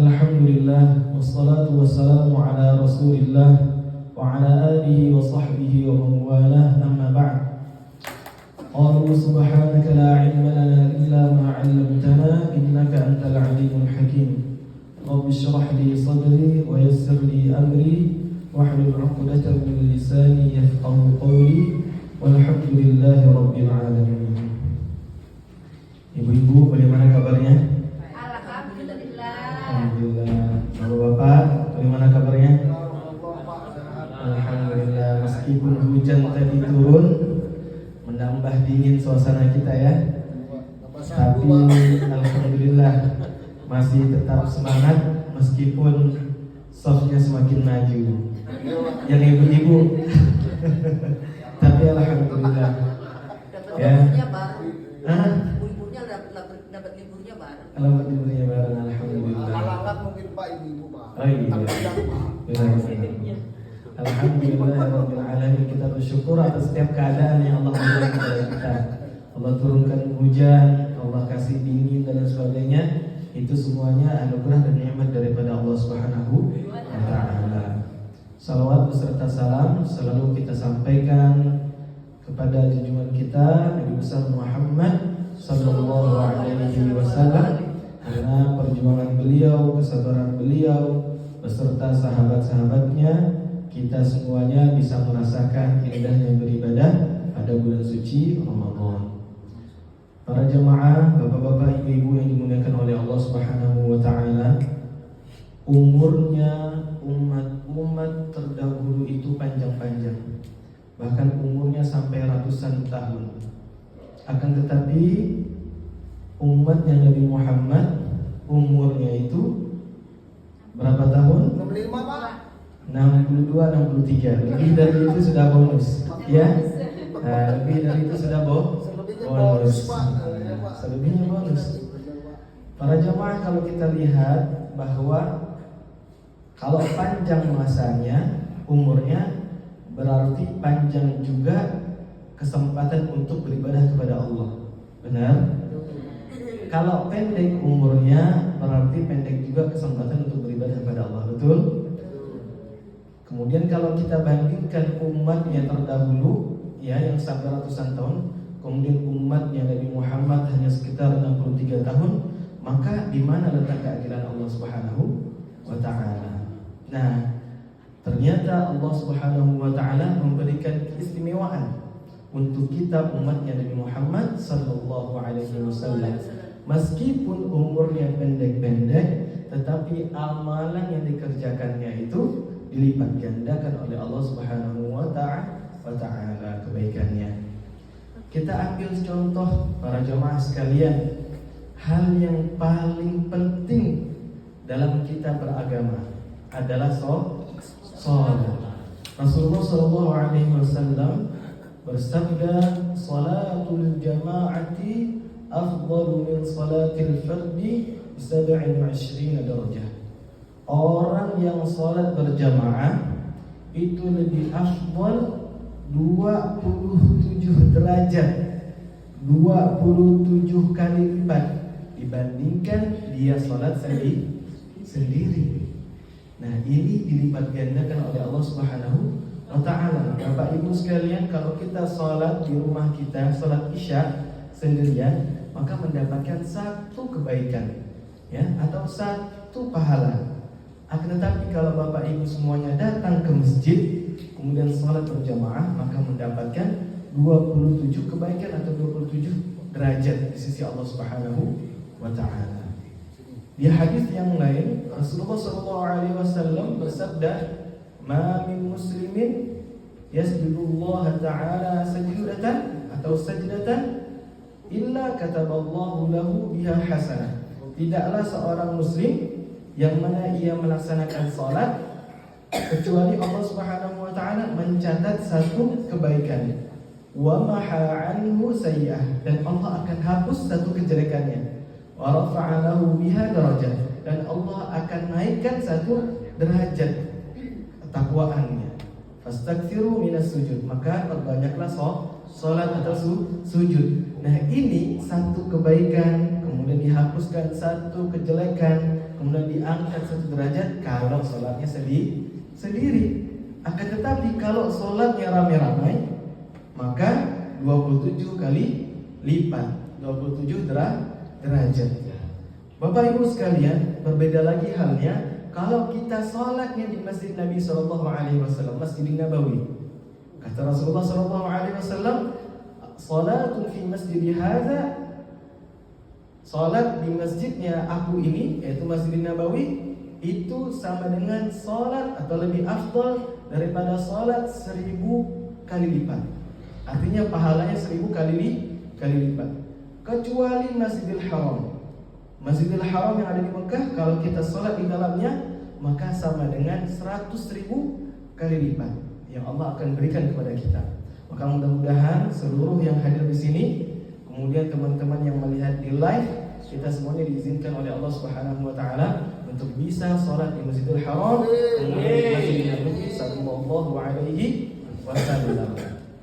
Alhamdulillah wassalatu wassalamu ala Rasulillah wa ala alihi wa sahbihi wa man walah, amma ba'd. Qalu subhanaka la ilma lana illa ma 'allamtana innaka antal alimul hakim. Rabbi shrah li sadri wa yassir li amri wahlul 'uqdatam min lisani yafqahu qawli. Walhamdulillahi rabbil alamin. Ibu-ibu, bagaimana kabarnya? Alhamdulillah. Bapak-bapak, bagaimana kabarnya? Alhamdulillah. Meskipun hujan tadi turun, menambah dingin suasana kita ya, tapi alhamdulillah masih tetap semangat meskipun softnya semakin maju. Yang ibu-ibu, tapi alhamdulillah. Ya. Ibunya dapat liburnya bareng. Dapat liburnya bareng, alhamdulillah. Alat mungkin Pak Ibu Pak. Oh iya. Benar. Alhamdulillahirabbil alamin, kita bersyukur atas setiap keadaan yang Allah berikan kepada kita. Allah turunkan hujan, Allah kasih dingin dan sebagainya. Itu semuanya anugerah dan nikmat daripada Allah Subhanahu wa taala. Salawat beserta salam selalu kita sampaikan kepada junjungan kita Nabi besar Muhammad sallallahu alaihi wasallam, karena perjuangan beliau, kesabaran beliau beserta sahabat-sahabatnya, kita semuanya bisa merasakan indahnya beribadah pada bulan suci Ramadan. Para jamaah, bapak-bapak, ibu-ibu yang dimuliakan oleh Allah Subhanahu wa taala, umurnya umat terdahulu itu panjang-panjang. Bahkan umurnya sampai ratusan tahun. Akan tetapi umatnya Nabi Muhammad umurnya itu berapa tahun? 65 Pak. 62, 63. Lebih dari itu sudah bonus, ya. Nah, lebih dari itu sudah bonus. Selebihnya bonus. Para jemaah, kalau kita lihat bahwa kalau panjang masanya, umurnya, berarti panjang juga kesempatan untuk beribadah kepada Allah. Benar? Kalau pendek umurnya, berarti pendek juga kesempatan untuk beribadah kepada Allah. Betul? Kemudian kalau kita bandingkan umatnya terdahulu, ya, yang sampai ratusan tahun, kemudian umatnya Nabi Muhammad hanya sekitar 63 tahun, maka di mana letak keadilan Allah Subhanahu wa taala? Nah, ternyata Allah Subhanahu wa taala memberikan keistimewaan untuk kita umatnya Nabi Muhammad sallallahu alaihi wasallam. Meskipun umurnya pendek-pendek, tetapi amalan yang dikerjakannya itu dilipat gandakan oleh Allah Subhanahu wa taala kebaikannya. Kita ambil contoh para jemaah sekalian, hal yang paling penting dalam kita beragama adalah salat. Rasulullah sallallahu alaihi wasallam bersabda, "Salatul jama'ati afdalu min salatil fardi 27 darajah." Orang yang salat berjamaah itu lebih afdal 27 derajat, 27 kali lipat dibandingkan dia salat sendiri. Nah, ini dilipat gandakan oleh Allah Subhanahu wa taala. Bapak Ibu sekalian, kalau kita salat di rumah kita, salat Isya sendirian, maka mendapatkan satu kebaikan, ya, atau satu pahala. Akan tetapi kalau Bapak Ibu semuanya datang ke masjid kemudian salat berjamaah, maka mendapatkan 27 kebaikan atau 27 derajat di sisi Allah Subhanahu wa taala. Di hadis yang lain, Rasulullah sallallahu alaihi wasallam bersabda, "Ma min muslimin yasjudullah ta'ala sajdatan atau sajdatan illa kataballahu lahu biha hasanah." Tidaklah seorang muslim yang mana ia melaksanakan salat kecuali Allah Subhanahu wa taala mencatat satu kebaikan, wa maha anhu sayyi'ah, dan Allah akan hapus satu kejelekannya, wa rafa'a lahu biha darajat, dan Allah akan naikkan satu derajat ketakwaannya. Fastaghfiru minas sujud, maka perbanyaklah salat atau sujud. Nah, ini satu kebaikan. kemudian dihapuskan satu kejelekan, kemudian diangkat satu derajat kalau sholatnya sendiri. Akan tetapi kalau sholatnya ramai-ramai, maka 27 kali lipat, 27 derajat. Bapak Ibu sekalian, berbeda lagi halnya kalau kita sholatnya di Masjid Nabi SAW, Masjid Nabawi. Kata Rasulullah SAW, "Salatun fi masjidi hadza", salat di masjidnya aku ini, yaitu Masjid Nabawi, itu sama dengan salat atau lebih afdal daripada salat 1000 kali lipat. Artinya pahalanya 1000 kali lipat. Kecuali Masjidil Haram. Masjidil Haram yang ada di Mekah, kalau kita salat di dalamnya, maka sama dengan 100.000 kali lipat yang Allah akan berikan kepada kita. Maka mudah-mudahan seluruh yang hadir di sini, kemudian teman-teman yang melihat di live, kita semuanya diizinkan oleh Allah Subhanahu wa taala untuk bisa salat di Masjidil Haram, kemudian di Masjid Nabi sallallahu alaihi wasallam.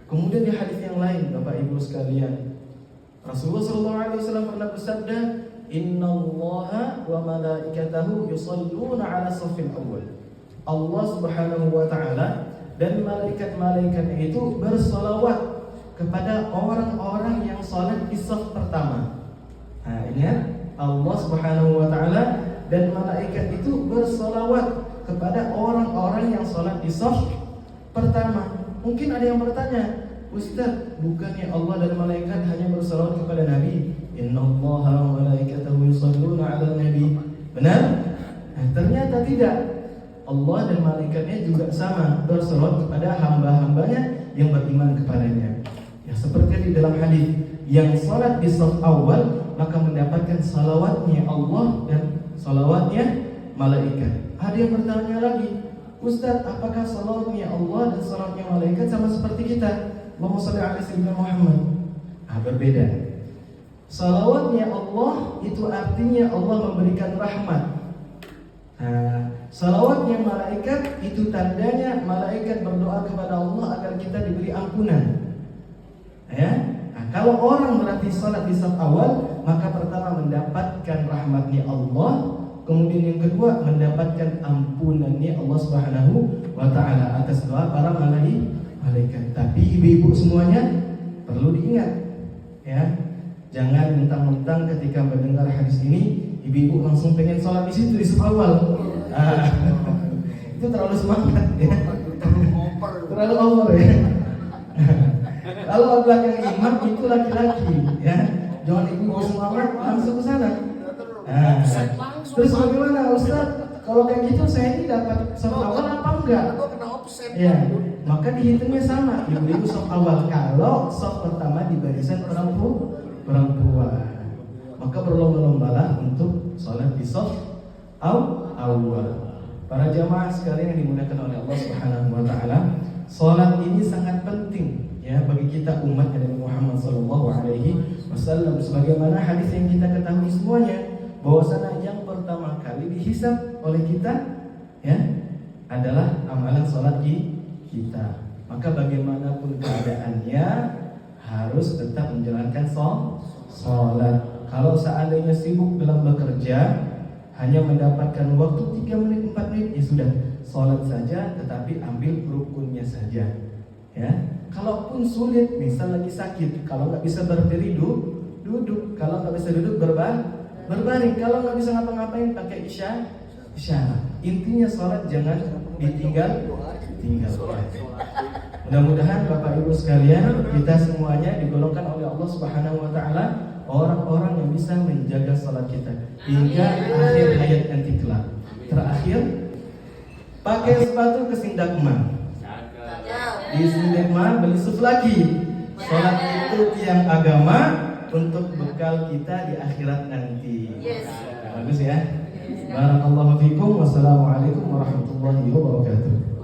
Kemudian di hadis yang lain, Bapak Ibu sekalian, Rasulullah sallallahu alaihi wasallam pernah bersabda, "Innallaha wa malaikatahu yusholluna 'ala shaffil awwal." Allah Subhanahu wa taala dan malaikat-malaikatnya itu bersolawat kepada orang-orang yang salat di shaf pertama. Nah, ingat, Allah Subhanahu wa taala dan malaikat itu bersolawat kepada orang-orang yang salat di shaf pertama. Mungkin ada yang bertanya, "Ustaz, bukannya Allah dan malaikat hanya bersolawat kepada Nabi? Innallaha wa malaikatahu yusholluna 'alan nabi." Benar? Nah, ternyata tidak. Allah dan malaikatnya juga sama bersolawat kepada hamba-hambanya yang beriman kepadanya. Ya, seperti di dalam hadis, yang salat di shaf awal maka mendapatkan salawatnya Allah dan salawatnya malaikat. Ada yang bertanya lagi, "Ustaz, apakah salawatnya Allah dan salawatnya malaikat sama seperti kita? Allahumma shalli ala sayyidina Muhammad." Berbeda. Salawatnya Allah itu artinya Allah memberikan rahmat. Salawatnya malaikat itu tandanya malaikat berdoa kepada Allah agar kita diberi ampunan. Kalau orang berarti salat di shaf awal, maka pertama mendapatkan rahmatnya Allah, kemudian yang kedua mendapatkan ampunannya Allah Subhanahu wa taala atas doa para malaikat. Tapi ibu-ibu semuanya perlu diingat, ya. Jangan mentang-mentang ketika mendengar hadis ini ibu-ibu langsung pengen sholat di situ di shaf awal. Itu terlalu semangat, ya. Terlalu over, ya. Kalau belakang imam itu laki-laki, ya. Jangan ibu-ibu semangat langsung ke sana. Terus bagaimana, Ustaz? Kalau kayak gitu saya ini dapat shaf awal apa enggak? Ya, maka dihitungnya sama. Ibu-ibu shaf awal kalau shaf pertama di barisan perempuan. Maka berlomba-lombalah untuk sholat di shaf awal. Para jamaah sekalian yang dimuliakan oleh Allah Subhanahu wa taala, sholat ini sangat penting, ya, bagi kita umat Nabi Muhammad sallallahu alaihi wasallam. Sebagaimana hadis yang kita ketahui semuanya, bahwasanya yang pertama kali dihisab oleh kita, ya, adalah amalan sholat kita. Maka bagaimanapun keadaannya harus tetap menjalankan sholat. Kalau seandainya sibuk dalam bekerja, hanya mendapatkan waktu 3 menit 4 menit, ya sudah, sholat saja, tetapi ambil rukunnya saja, ya. Kalaupun sulit, misal lagi sakit, kalau nggak bisa berdiri duduk, kalau nggak bisa duduk berbaring, kalau nggak bisa ngapa-ngapain pakai isyarat. Intinya sholat jangan ditinggal. Mudah-mudahan Bapak Ibu sekalian, kita semuanya digolongkan oleh Allah Subhanahu wa taala orang-orang yang bisa menjaga salat kita hingga akhir hayat nanti kelak. Terakhir, pakai sepatu ke Sindakma. Di Sindakma beli suf lagi. Salat itu tiang agama untuk bekal kita di akhirat nanti. Bagus ya. Barakallahu fikum. Wassalamualaikum warahmatullahi wabarakatuh.